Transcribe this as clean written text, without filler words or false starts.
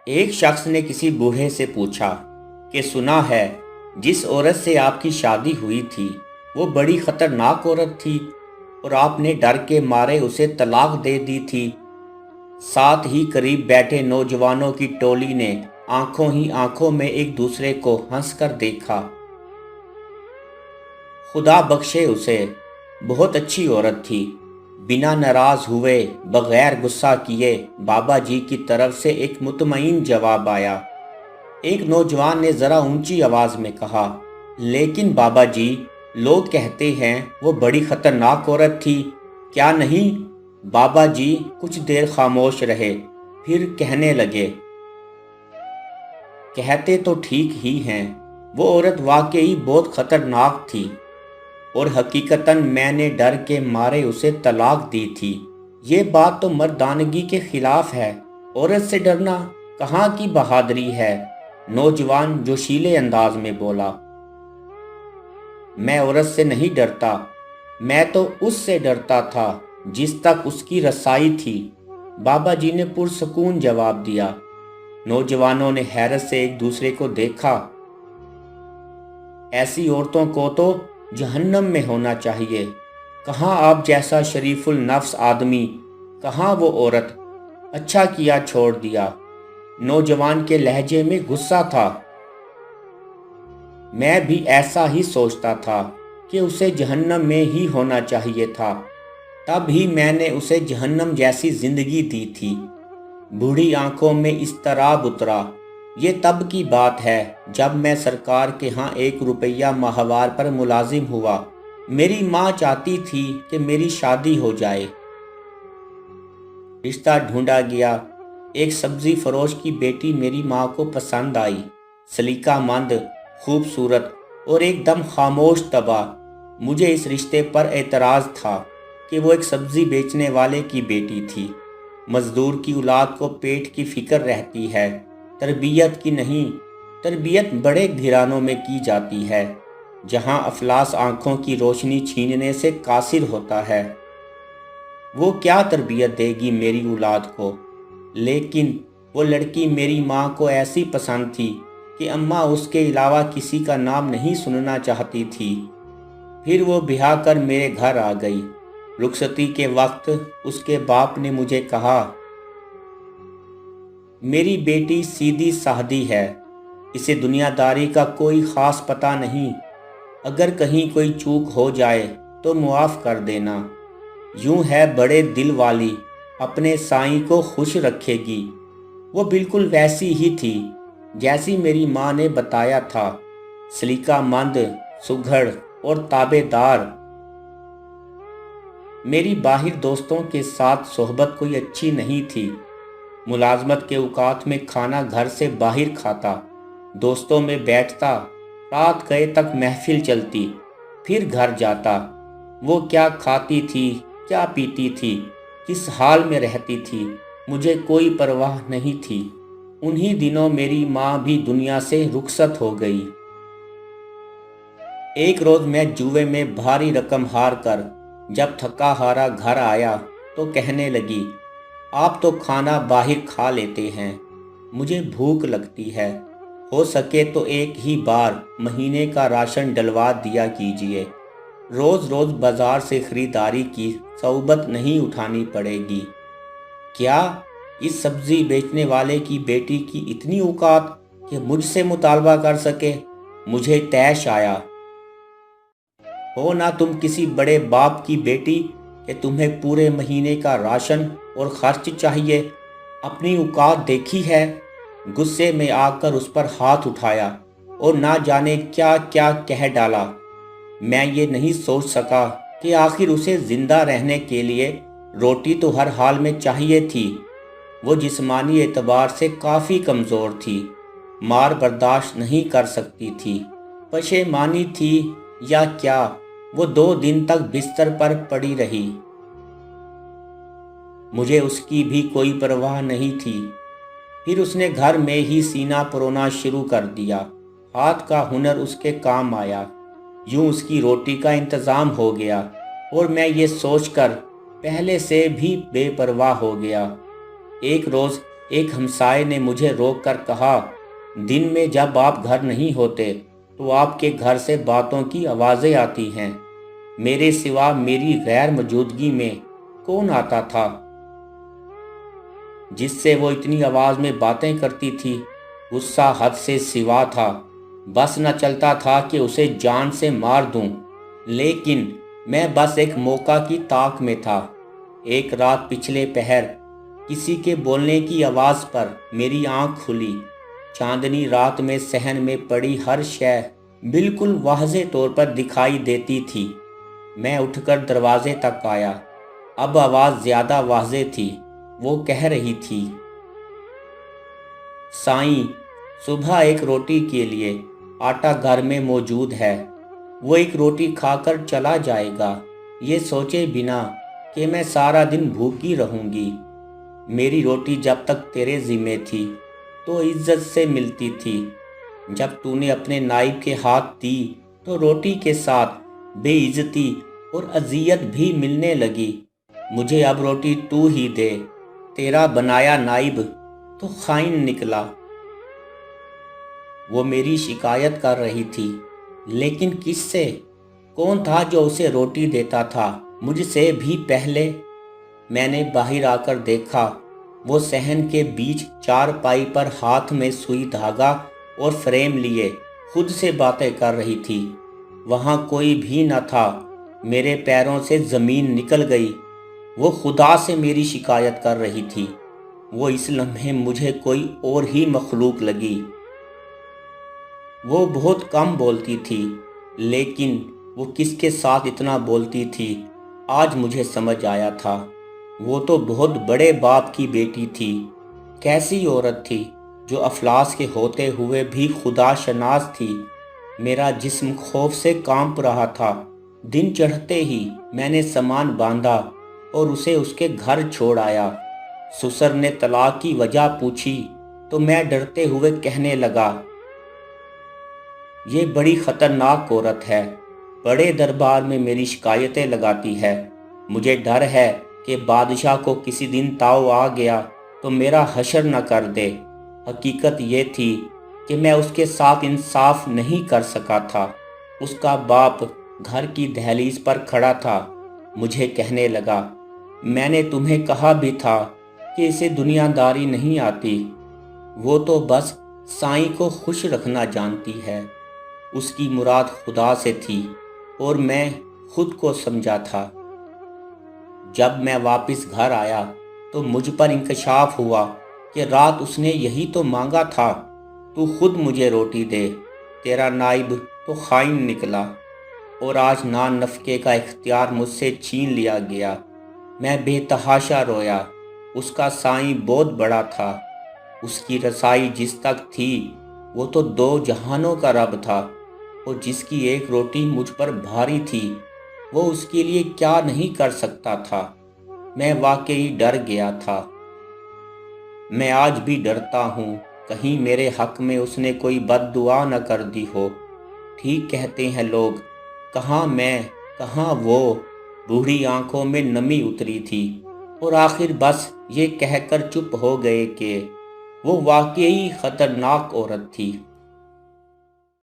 एक शख्स ने किसी बूढ़े से पूछा कि सुना है जिस औरत से आपकी शादी हुई थी वो बड़ी खतरनाक औरत थी और आपने डर के मारे उसे तलाक दे दी थी। साथ ही करीब बैठे नौजवानों की टोली ने आंखों ही आंखों में एक दूसरे को हंसकर देखा। खुदा बख्शे उसे, बहुत अच्छी औरत थी। बिना नाराज हुए, बगैर गुस्सा किए बाबा जी की तरफ से एक मुतमईन जवाब आया। एक नौजवान ने ज़रा ऊंची आवाज़ में कहा, लेकिन बाबा जी, लोग कहते हैं वो बड़ी खतरनाक औरत थी, क्या नहीं? बाबा जी कुछ देर खामोश रहे, फिर कहने लगे, कहते तो ठीक ही हैं, वो औरत वाकई बहुत खतरनाक थी और हकीकतन मैंने डर के मारे उसे तलाक दी थी। ये बात तो मर्दानगी के खिलाफ है। औरत से डरना कहाँ की बहादुरी है? नौजवान जोशीले अंदाज में बोला। मैं औरत से नहीं डरता, मैं तो उससे डरता था जिस तक उसकी रसाई थी, बाबा जी ने पुरसकून जवाब दिया। नौजवानों ने हैरत से एक दूसरे को देखा। ऐसी औरतों को तो जहन्नम में होना चाहिए। कहाँ आप जैसा शरीफुल नफ्स आदमी, कहाँ वो औरत। अच्छा किया छोड़ दिया। नौजवान के लहजे में गुस्सा था। मैं भी ऐसा ही सोचता था कि उसे जहन्नम में ही होना चाहिए था, तब ही मैंने उसे जहन्नम जैसी जिंदगी दी थी। बूढ़ी आंखों में इस्तराब उतरा। ये तब की बात है जब मैं सरकार के यहाँ 1 रुपया माहवार पर मुलाजिम हुआ। मेरी माँ चाहती थी कि मेरी शादी हो जाए। रिश्ता ढूंढा गया। एक सब्जी फरोश की बेटी मेरी माँ को पसंद आई। सलीकामंद, खूबसूरत और एकदम खामोश तबा। मुझे इस रिश्ते पर एतराज़ था कि वो एक सब्जी बेचने वाले की बेटी थी। मजदूर की औलाद को पेट की फिक्र रहती है, तरबियत की नहीं। तरबियत बड़े घरानों में की जाती है जहां अफलास आंखों की रोशनी छीनने से कासिर होता है। वो क्या तरबियत देगी मेरी औलाद को? लेकिन वो लड़की मेरी माँ को ऐसी पसंद थी कि अम्मा उसके अलावा किसी का नाम नहीं सुनना चाहती थी। फिर वो ब्याह कर मेरे घर आ गई। रुखसती के वक्त उसके बाप ने मुझे कहा, मेरी बेटी सीधी सादी है, इसे दुनियादारी का कोई ख़ास पता नहीं। अगर कहीं कोई चूक हो जाए तो मुआफ़ कर देना। यूं है बड़े दिल वाली, अपने साईं को खुश रखेगी। वो बिल्कुल वैसी ही थी जैसी मेरी माँ ने बताया था। सलीकामंद, सुघड़ और ताबेदार। मेरी बाहिर दोस्तों के साथ सोहबत कोई अच्छी नहीं थी। मुलाजमत के औकात में खाना घर से बाहर खाता, दोस्तों में बैठता, रात गए तक महफिल चलती, फिर घर जाता। वो क्या खाती थी, क्या पीती थी, किस हाल में रहती थी, मुझे कोई परवाह नहीं थी। उन्हीं दिनों मेरी माँ भी दुनिया से रुखसत हो गई। एक रोज़ मैं जुए में भारी रकम हार कर जब थका हारा घर आया तो कहने लगी, आप तो खाना बाहर खा लेते हैं, मुझे भूख लगती है। हो सके तो एक ही बार महीने का राशन डलवा दिया कीजिए। रोज़ रोज़ बाज़ार से ख़रीदारी की सौबत नहीं उठानी पड़ेगी। क्या इस सब्ज़ी बेचने वाले की बेटी की इतनी औकात कि मुझसे मुतालबा कर सके? मुझे तैश आया। हो ना तुम किसी बड़े बाप की बेटी कि तुम्हें पूरे महीने का राशन और खर्च चाहिए? अपनी औकात देखी है? गुस्से में आकर उस पर हाथ उठाया और ना जाने क्या क्या कह डाला। मैं ये नहीं सोच सका कि आखिर उसे जिंदा रहने के लिए रोटी तो हर हाल में चाहिए थी। वो जिस्मानी एतबार से काफ़ी कमज़ोर थी, मार बर्दाश्त नहीं कर सकती थी। पशेमानी थी या क्या, वो 2 दिन तक बिस्तर पर पड़ी रही। मुझे उसकी भी कोई परवाह नहीं थी। फिर उसने घर में ही सीना परोना शुरू कर दिया। हाथ का हुनर उसके काम आया। यूं उसकी रोटी का इंतज़ाम हो गया और मैं ये सोचकर पहले से भी बेपरवाह हो गया। एक रोज़ ایک ہمسائے نے مجھے روک کر کہا، دن میں جب آپ گھر نہیں ہوتے تو آپ کے گھر سے باتوں کی آوازیں آتی ہیں۔ میرے سوا میری غیر موجودگی میں کون آتا تھا جس سے وہ اتنی آواز میں باتیں کرتی تھی؟ غصہ حد سے سوا تھا، بس نہ چلتا تھا کہ اسے جان سے مار دوں، لیکن میں بس ایک موقع کی طاق میں تھا۔ ایک رات پچھلے پہر کسی کے بولنے کی آواز پر میری آنکھ کھلی۔ چاندنی رات میں صحن میں پڑی ہر شے بالکل واضح طور پر دکھائی دیتی تھی۔ میں اٹھ کر دروازے تک آیا۔ اب آواز زیادہ واضح تھی۔ وہ کہہ رہی تھی، سائیں، صبح ایک روٹی کے لیے آٹا گھر میں موجود ہے، وہ ایک روٹی کھا کر چلا جائے گا، یہ سوچے بنا کہ میں سارا دن بھوکی رہوں گی۔ میری روٹی جب تک تیرے ذمہ تھی تو عزت سے ملتی تھی، جب تو نے اپنے نائب کے ہاتھ دی تو روٹی کے ساتھ بے عزتی اور اذیت بھی ملنے لگی۔ مجھے اب روٹی تو ہی دے، تیرا بنایا نائب تو خائن نکلا۔ وہ میری شکایت کر رہی تھی، لیکن کس سے؟ کون تھا جو اسے روٹی دیتا تھا مجھ سے بھی پہلے؟ میں نے باہر آ کر دیکھا، وہ صحن کے بیچ چارپائی پر ہاتھ میں سوئی دھاگا اور فریم لیے خود سے باتیں کر رہی تھی۔ وہاں کوئی بھی نہ تھا۔ میرے پیروں سے زمین نکل گئی۔ وہ خدا سے میری شکایت کر رہی تھی۔ وہ اس لمحے مجھے کوئی اور ہی مخلوق لگی۔ وہ بہت کم بولتی تھی، لیکن وہ کس کے ساتھ اتنا بولتی تھی آج مجھے سمجھ آیا تھا۔ وہ تو بہت بڑے باپ کی بیٹی تھی۔ کیسی عورت تھی جو افلاس کے ہوتے ہوئے بھی خدا شناس تھی۔ میرا جسم خوف سے کانپ رہا تھا۔ دن چڑھتے ہی میں نے سامان باندھا اور اسے اس کے گھر چھوڑ آیا۔ سسر نے طلاق کی وجہ پوچھی تو میں ڈرتے ہوئے کہنے لگا، یہ بڑی خطرناک عورت ہے، بڑے دربار میں میری شکایتیں لگاتی ہے۔ مجھے ڈر ہے کہ بادشاہ کو کسی دن تاؤ آ گیا تو میرا حشر نہ کر دے۔ حقیقت یہ تھی کہ میں اس کے ساتھ انصاف نہیں کر سکا تھا۔ اس کا باپ گھر کی دہلیز پر کھڑا تھا، مجھے کہنے لگا، میں نے تمہیں کہا بھی تھا کہ اسے دنیا داری نہیں آتی، وہ تو بس سائیں کو خوش رکھنا جانتی ہے۔ اس کی مراد خدا سے تھی اور میں خود کو سمجھا تھا۔ جب میں واپس گھر آیا تو مجھ پر انکشاف ہوا کہ رات اس نے یہی تو مانگا تھا، تو خود مجھے روٹی دے، تیرا نائب تو خائن نکلا، اور آج نان نفقے کا اختیار مجھ سے چھین لیا گیا۔ میں بے تحاشا رویا۔ اس کا سائیں بہت بڑا تھا، اس کی رسائی جس تک تھی وہ تو دو جہانوں کا رب تھا، اور جس کی ایک روٹی مجھ پر بھاری تھی وہ اس کے لیے کیا نہیں کر سکتا تھا۔ میں واقعی ڈر گیا تھا۔ میں آج بھی ڈرتا ہوں کہیں میرے حق میں اس نے کوئی بد دعا نہ کر دی ہو۔ ٹھیک کہتے ہیں لوگ، کہاں میں کہاں وہ، بوڑھی آنکھوں میں نمی اتری تھی، اور آخر بس یہ کہہ کر چپ ہو گئے کہ وہ واقعی خطرناک عورت تھی۔